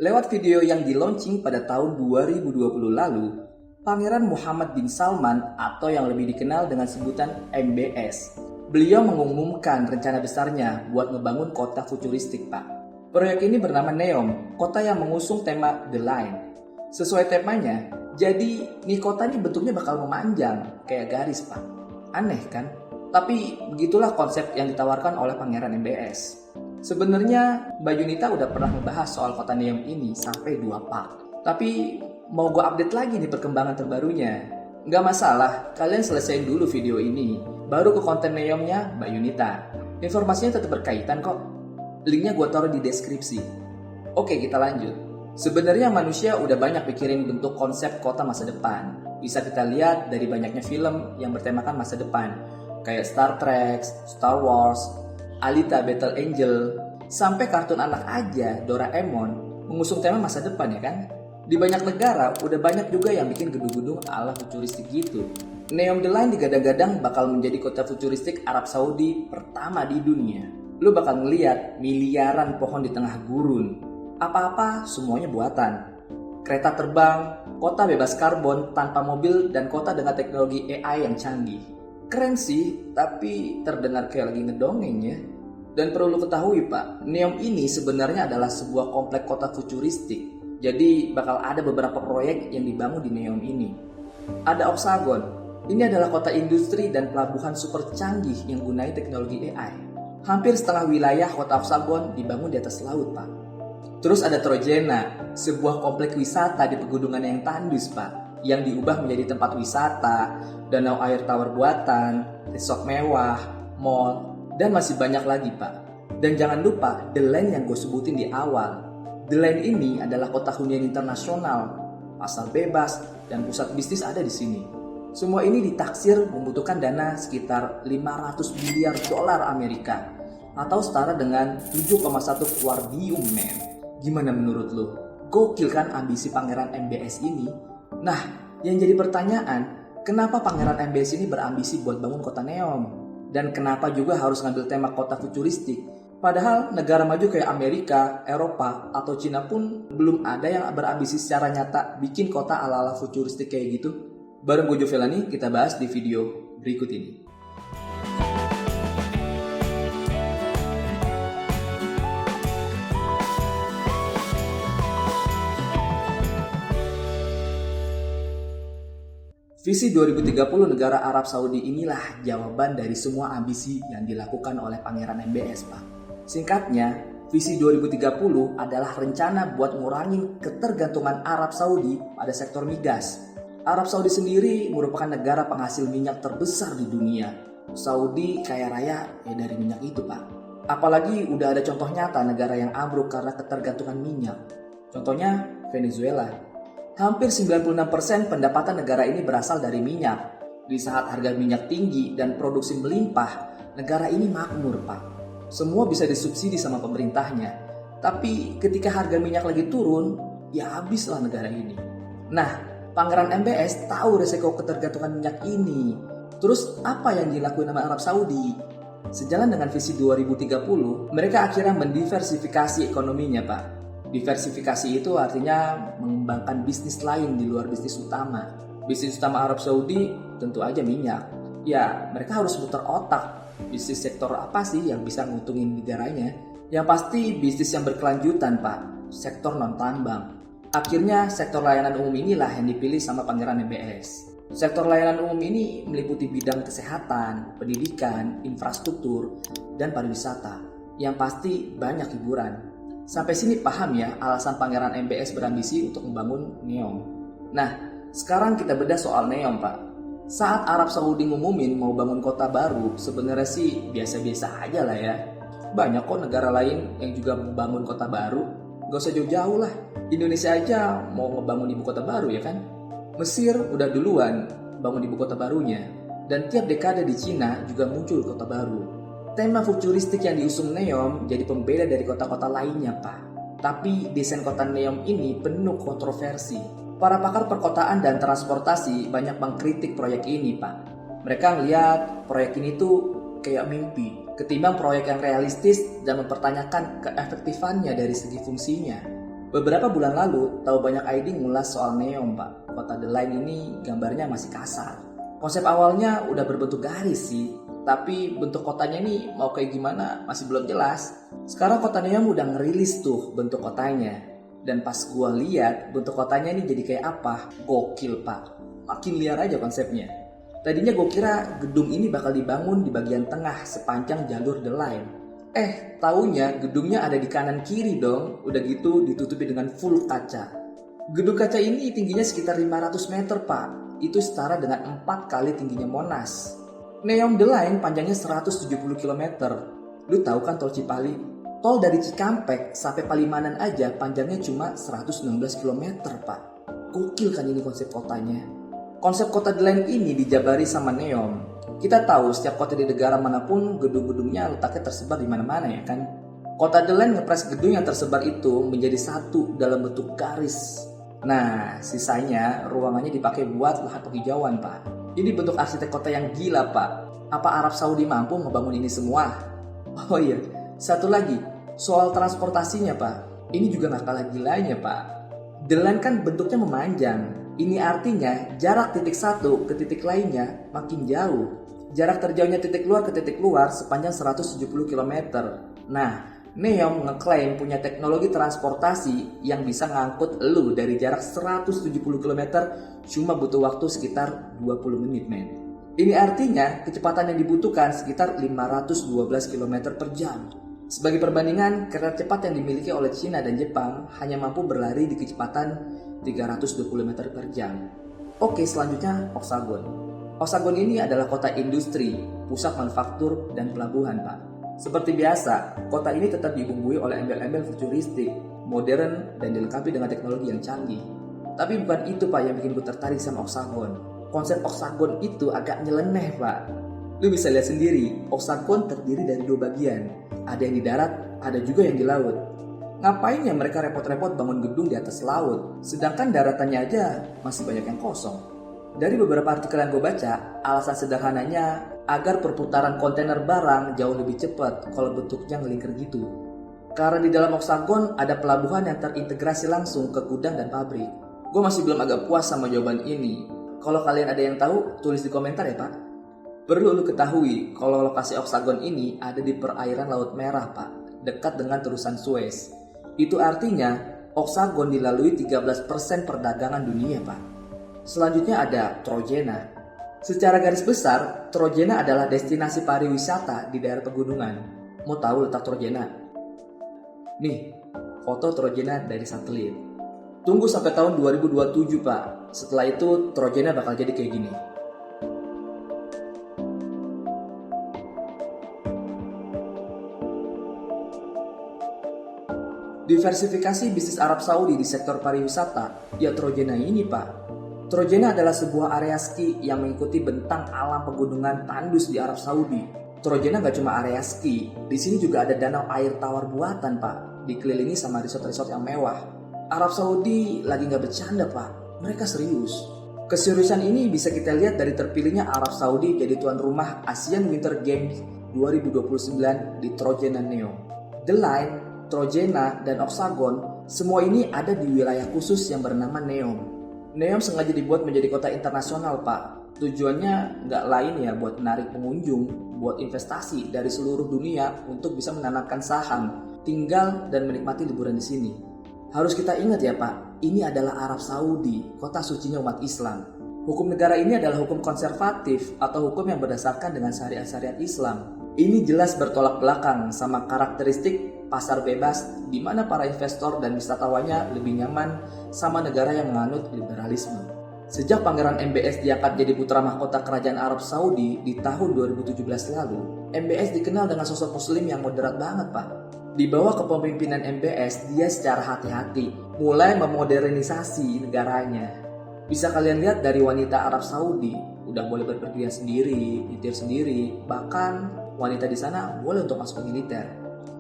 Lewat video yang di-launching pada tahun 2020 lalu, Pangeran Muhammad bin Salman atau yang lebih dikenal dengan sebutan MBS, beliau mengumumkan rencana besarnya buat ngebangun kota futuristik, Pak. Proyek ini bernama NEOM, kota yang mengusung tema The Line. Sesuai temanya, jadi nih kota ini bentuknya bakal memanjang, kayak garis, Pak. Aneh kan? Tapi begitulah konsep yang ditawarkan oleh Pangeran MBS. Sebenarnya Mbak Yunita udah pernah membahas soal kota Neom ini sampai 2 part. Tapi mau gue update lagi nih perkembangan terbarunya. Nggak masalah, kalian selesaiin dulu video ini. Baru ke konten Neomnya Mbak Yunita. Informasinya tetap berkaitan kok. Linknya gue taruh di deskripsi. Oke, kita lanjut. Sebenarnya manusia udah banyak pikirin bentuk konsep kota masa depan. Bisa kita lihat dari banyaknya film yang bertemakan masa depan. Kayak Star Trek, Star Wars, Alita Battle Angel, sampai kartun anak aja Doraemon mengusung tema masa depan ya kan? Di banyak negara udah banyak juga yang bikin gedung-gedung ala futuristik gitu. Neom The Line digadang-gadang bakal menjadi kota futuristik Arab Saudi pertama di dunia. Lu bakal ngeliat miliaran pohon di tengah gurun. Apa-apa semuanya buatan. Kereta terbang, kota bebas karbon tanpa mobil, dan kota dengan teknologi AI yang canggih. Keren sih, tapi terdengar kayak lagi ngedongeng ya. Dan perlu ketahui Pak, Neom ini sebenarnya adalah sebuah komplek kota futuristik. Jadi bakal ada beberapa proyek yang dibangun di Neom ini. Ada Oxagon, ini adalah kota industri dan pelabuhan super canggih yang gunai teknologi AI. Hampir setengah wilayah kota Oxagon dibangun di atas laut Pak. Terus ada Trojena, sebuah komplek wisata di pegunungan yang tandus Pak, yang diubah menjadi tempat wisata, danau air tawar buatan, resort mewah, mall, dan masih banyak lagi Pak. Dan jangan lupa The Line yang gue sebutin di awal. The Line ini adalah kota hunian internasional, pasar bebas, dan pusat bisnis ada di sini. Semua ini ditaksir membutuhkan dana sekitar 500 miliar dolar Amerika atau setara dengan 7,1 kuardium men. Gimana menurut lo? Gokil kan ambisi Pangeran MBS ini? Nah, yang jadi pertanyaan, kenapa Pangeran MBS ini berambisi buat bangun kota Neom? Dan kenapa juga harus ngambil tema kota futuristik? Padahal negara maju kayak Amerika, Eropa, atau Cina pun belum ada yang berambisi secara nyata bikin kota ala-ala futuristik kayak gitu. Bareng gue Jovelani, kita bahas di video berikut ini. Visi 2030 negara Arab Saudi inilah jawaban dari semua ambisi yang dilakukan oleh Pangeran MBS, Pak. Singkatnya, visi 2030 adalah rencana buat ngurangin ketergantungan Arab Saudi pada sektor migas. Arab Saudi sendiri merupakan negara penghasil minyak terbesar di dunia. Saudi kaya raya ya dari minyak itu, Pak. Apalagi udah ada contoh nyata negara yang ambruk karena ketergantungan minyak. Contohnya Venezuela. Hampir 96% pendapatan negara ini berasal dari minyak. Di saat harga minyak tinggi dan produksi melimpah, negara ini makmur, Pak. Semua bisa disubsidi sama pemerintahnya. Tapi ketika harga minyak lagi turun, ya habislah negara ini. Nah, Pangeran MBS tahu resiko ketergantungan minyak ini. Terus apa yang dilakukan sama Arab Saudi? Sejalan dengan visi 2030, mereka akhirnya mendiversifikasi ekonominya, Pak. Diversifikasi itu artinya mengembangkan bisnis lain di luar bisnis utama. Bisnis utama Arab Saudi tentu aja minyak. Ya, mereka harus muter otak. Bisnis sektor apa sih yang bisa nguntungin negaranya? Yang pasti bisnis yang berkelanjutan, Pak. Sektor non-tambang. Akhirnya sektor layanan umum inilah yang dipilih sama Pangeran MBS. Sektor layanan umum ini meliputi bidang kesehatan, pendidikan, infrastruktur, dan pariwisata. Yang pasti banyak hiburan. Sampai sini paham ya alasan Pangeran MBS berambisi untuk membangun Neom. Nah, sekarang kita bedah soal Neom, Pak. Saat Arab Saudi ngumumin mau bangun kota baru, sebenarnya sih biasa-biasa aja lah ya. Banyak kok negara lain yang juga membangun kota baru. Gak usah jauh-jauh lah. Indonesia aja mau ngebangun ibu kota baru ya kan. Mesir udah duluan bangun ibu kota barunya. Dan tiap dekade di Cina juga muncul kota baru. Tema futuristik yang diusung Neom jadi pembeda dari kota-kota lainnya, Pak. Tapi desain kota Neom ini penuh kontroversi. Para pakar perkotaan dan transportasi banyak mengkritik proyek ini, Pak. Mereka ngeliat proyek ini tuh kayak mimpi, ketimbang proyek yang realistis dan mempertanyakan keefektifannya dari segi fungsinya. Beberapa bulan lalu, tahu banyak ID ngulas soal Neom, Pak. Kota The Line ini gambarnya masih kasar. Konsep awalnya udah berbentuk garis sih, tapi bentuk kotanya ini mau kayak gimana masih belum jelas. Sekarang kota Neom udah ngerilis tuh bentuk kotanya. Dan pas gua lihat bentuk kotanya ini jadi kayak apa? Gokil, Pak. Makin liar aja konsepnya. Tadinya gue kira gedung ini bakal dibangun di bagian tengah sepanjang jalur The Line. Taunya gedungnya ada di kanan kiri dong. Udah gitu ditutupi dengan full kaca. Gedung kaca ini tingginya sekitar 500 meter, Pak. Itu setara dengan 4 kali tingginya Monas. Neom The Line panjangnya 170 km. Lu tahu kan tol Cipali? Tol dari Cikampek sampai Palimanan aja panjangnya cuma 116 km, Pak. Gokil kan ini konsep kotanya. Konsep kota The Line ini dijabari sama Neom. Kita tahu setiap kota di negara manapun gedung-gedungnya letaknya tersebar di mana-mana ya kan. Kota The Line ngepres gedung yang tersebar itu menjadi satu dalam bentuk garis. Nah, sisanya ruangannya dipakai buat lahan penghijauan, Pak. Ini bentuk arsitek kota yang gila, Pak. Apa Arab Saudi mampu ngebangun ini semua? Oh iya, satu lagi, soal transportasinya, Pak. Ini juga gak kalah gilanya, Pak. The Line kan bentuknya memanjang. Ini artinya jarak titik satu ke titik lainnya makin jauh. Jarak terjauhnya titik luar ke titik luar sepanjang 170 km. Nah, Neom ngeklaim punya teknologi transportasi yang bisa ngangkut elu dari jarak 170 km cuma butuh waktu sekitar 20 menit, men. Ini artinya kecepatan yang dibutuhkan sekitar 512 km per jam. Sebagai perbandingan, kereta cepat yang dimiliki oleh Cina dan Jepang hanya mampu berlari di kecepatan 320 meter per jam. Oke, selanjutnya Oksagon. Oksagon ini adalah kota industri, pusat manufaktur, dan pelabuhan, Pak. Seperti biasa, kota ini tetap dibumbui oleh embel-embel futuristik, modern, dan dilengkapi dengan teknologi yang canggih. Tapi bukan itu, Pak, yang bikin gue tertarik sama Oksagon. Konsep Oksagon itu agak nyeleneh, Pak. Lu bisa lihat sendiri, Oksagon terdiri dari 2 bagian. Ada yang di darat, ada juga yang di laut. Ngapain ya mereka repot-repot bangun gedung di atas laut, sedangkan daratannya aja masih banyak yang kosong? Dari beberapa artikel yang gue baca, alasan sederhananya agar perputaran kontainer barang jauh lebih cepat kalau bentuknya ngelingkar gitu. Karena di dalam Oksagon ada pelabuhan yang terintegrasi langsung ke gudang dan pabrik. Gue masih belum agak puas sama jawaban ini. Kalau kalian ada yang tahu, tulis di komentar ya, Pak. Perlu lu ketahui kalau lokasi Oksagon ini ada di perairan Laut Merah, Pak, dekat dengan terusan Suez. Itu artinya Oksagon dilalui 13% perdagangan dunia, Pak. Selanjutnya ada Trojena. Secara garis besar, Trojena adalah destinasi pariwisata di daerah pegunungan. Mau tahu letak Trojena? Nih, foto Trojena dari satelit. Tunggu sampai tahun 2027, Pak. Setelah itu, Trojena bakal jadi kayak gini. Diversifikasi bisnis Arab Saudi di sektor pariwisata, ya Trojena ini, Pak. Trojena adalah sebuah area ski yang mengikuti bentang alam pegunungan tandus di Arab Saudi. Trojena gak cuma area ski, di sini juga ada danau air tawar buatan, Pak. Dikelilingi sama resort-resort yang mewah. Arab Saudi lagi gak bercanda, Pak. Mereka serius. Keseriusan ini bisa kita lihat dari terpilihnya Arab Saudi jadi tuan rumah Asian Winter Games 2029 di Trojena Neom. The Line, Trojena, dan Oksagon, semua ini ada di wilayah khusus yang bernama Neom. Neom sengaja dibuat menjadi kota internasional, Pak. Tujuannya nggak lain ya buat menarik pengunjung, buat investasi dari seluruh dunia untuk bisa menanamkan saham, tinggal dan menikmati liburan di sini. Harus kita ingat ya, Pak, ini adalah Arab Saudi, kota sucinya umat Islam. Hukum negara ini adalah hukum konservatif atau hukum yang berdasarkan dengan syariat-syariat Islam. Ini jelas bertolak belakang sama karakteristik pasar bebas di mana para investor dan wisatawannya lebih nyaman sama negara yang menganut liberalisme. Sejak Pangeran MBS diangkat jadi putra mahkota Kerajaan Arab Saudi di tahun 2017 lalu, MBS dikenal dengan sosok muslim yang moderat banget, Pak. Di bawah kepemimpinan MBS, dia secara hati-hati mulai memodernisasi negaranya. Bisa kalian lihat dari wanita Arab Saudi, udah boleh berpergian sendiri, nyetir sendiri, bahkan wanita di sana boleh untuk masuk ke militer.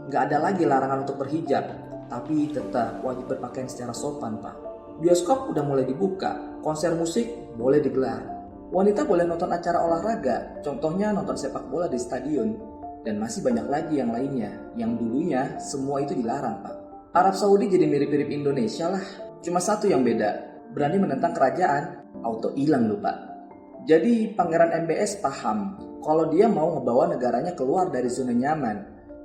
Gak ada lagi larangan untuk berhijab, tapi tetap wajib berpakaian secara sopan, Pak. Bioskop udah mulai dibuka, konser musik boleh digelar. Wanita boleh nonton acara olahraga, contohnya nonton sepak bola di stadion. Dan masih banyak lagi yang lainnya, yang dulunya semua itu dilarang, Pak. Arab Saudi jadi mirip-mirip Indonesia lah. Cuma satu yang beda, berani menentang kerajaan, auto hilang lupa. Jadi Pangeran MBS paham kalau dia mau ngebawa negaranya keluar dari zona nyaman.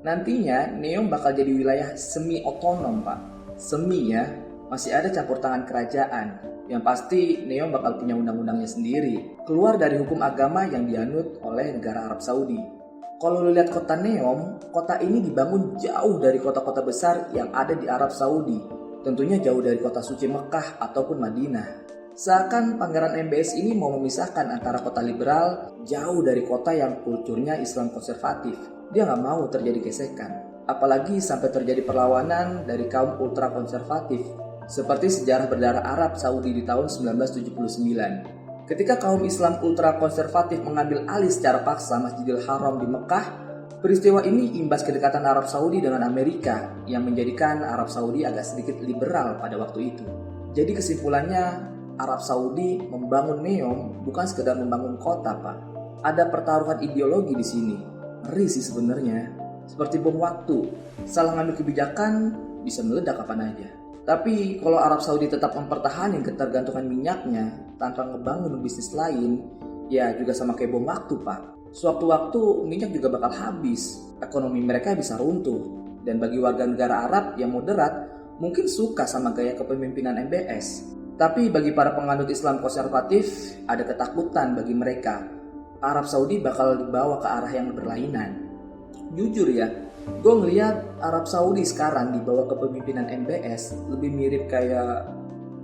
Nantinya Neom bakal jadi wilayah semi otonom pak. Semi ya, masih ada campur tangan kerajaan. Yang pasti Neom bakal punya undang-undangnya sendiri, keluar dari hukum agama yang dianut oleh negara Arab Saudi. Kalau lu lihat kota Neom, kota ini dibangun jauh dari kota-kota besar yang ada di Arab Saudi. Tentunya jauh dari kota suci Mekah ataupun Madinah. Seakan Pangeran MBS ini mau memisahkan antara kota liberal jauh dari kota yang kulturnya Islam konservatif. Dia nggak mau terjadi gesekan. Apalagi sampai terjadi perlawanan dari kaum ultra konservatif. Seperti sejarah berdarah Arab Saudi di tahun 1979. Ketika kaum Islam ultra konservatif mengambil alih secara paksa Masjidil Haram di Mekah, peristiwa ini imbas kedekatan Arab Saudi dengan Amerika yang menjadikan Arab Saudi agak sedikit liberal pada waktu itu. Jadi kesimpulannya, Arab Saudi membangun Neom bukan sekedar membangun kota, Pak. Ada pertaruhan ideologi di sini. Ngeri sih sebenarnya. Seperti bom waktu. Salah ngambil kebijakan bisa meledak kapan aja. Tapi kalau Arab Saudi tetap mempertahankan ketergantungan minyaknya tanpa ngebangun bisnis lain, ya juga sama kayak bom waktu, Pak. Sewaktu-waktu minyak juga bakal habis. Ekonomi mereka bisa runtuh. Dan bagi warga negara Arab yang moderat, mungkin suka sama gaya kepemimpinan MBS. Tapi bagi para penganut Islam konservatif, ada ketakutan bagi mereka. Arab Saudi bakal dibawa ke arah yang berlainan. Jujur ya, gue ngeliat Arab Saudi sekarang di bawah kepemimpinan MBS lebih mirip kayak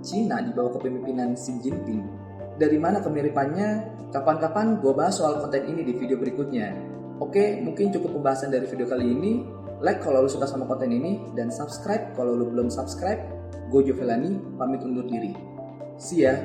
Cina di bawah kepemimpinan Xi Jinping. Dari mana kemiripannya? Kapan-kapan gue bahas soal konten ini di video berikutnya. Oke, mungkin cukup pembahasan dari video kali ini. Like kalau lu suka sama konten ini, dan subscribe kalau lu belum subscribe. Gue Jovelani, pamit undur diri. See ya.